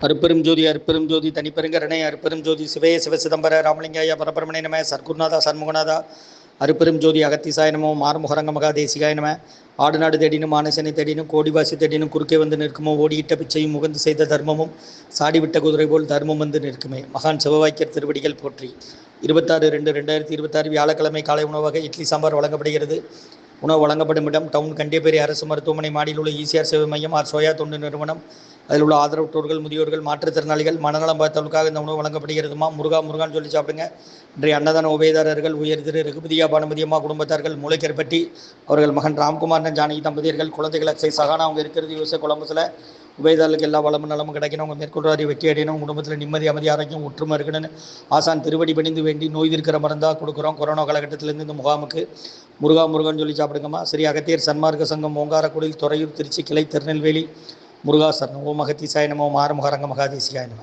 அருப்பெரும் ஜோதி அருப்பெரும் ஜோதி தனிப்பெருங்கரணை அருப்பெரும் ஜோதி சிவய சிவசிதம்பர ராமலிங்காய பரபரமணை நம சர்க்குருநாதா சண்முகநாதா அருப்பெரும் ஜோதி அகத்திசாய நமோ மாறுமுகரங்க மகாதேசிகாய நம ஆடுநாடு தேடினும் ஆனசனை தேடினும் கோடிவாசி தேடினும் குறுக்கே வந்து நிற்குமோ ஓடியிட்ட பிச்சையும் முகந்து செய்த தர்மமும் சாடிவிட்ட குதிரை போல் தர்மம் வந்து நிற்குமே. மகான் சிவவாக்கியர் திருவடிகள் போற்றி. 26/2/2026 வியாழக்கிழமை காலை உணவாக இட்லி சாம்பார் வழங்கப்படுகிறது. உணவு வழங்கப்படும் இடம் டவுன் கண்டியப்பேரி அரசு மருத்துவமனை மாடியில் உள்ள ஈசிஆர் சேவை மையம் ஆர் சோயா தொண்டு நிறுவனம். அதில் உள்ள ஆதரவற்றோர்கள், முதியோர்கள், மாற்றுத்திறனாளிகள், மனநலம் பார்த்தவர்களுக்காக இந்த உணவு வழங்கப்படுகிறதுமா. முருகான்னு சொல்லி சாப்பிடுங்க. இன்றைய அன்னதான உபயதாரர்கள் உயர் திரு ரகுபதியா பானுமதியம்மா குடும்பத்தார்கள், மூளைக்கற்பட்டி அவர்கள் மகன் ராம்குமார் ஜானகி தம்பதியர்கள், குழந்தைகள் அக்ஷய் சகானா அவங்க இருக்கிறது யூஎஸ்ஏ கொலம்பஸில். உபயதாரர்களுக்கு எல்லா வளமும் நலமும் கிடைக்கணும். அவங்க மேற்கொள்றாரி வெற்றி அடையணும். குடும்பத்தில் நிம்மதி அமைதி ஆரோக்கியம் ஒற்றுமை இருக்கணும்னு ஆசான் திருவடி பணிந்து வேண்டி நோய் இருக்கிற மருந்தாக கொடுக்குறோம். கொரோனா காலகட்டத்திலேருந்து இந்த முகாமுக்கு முருகான்னு சொல்லி சாப்பிடுங்கம்மா. ஸ்ரீ அகத்தியர் சன்மார்க்க சங்கம் ஓங்காரக்குடியில், துறையூர், திருச்சி கிளை, திருநெல்வேலி. முருகா சரணம். ஓம் அகத்திசாய நமோ மாறுமுகரங்க மகாதேசிகாய நம.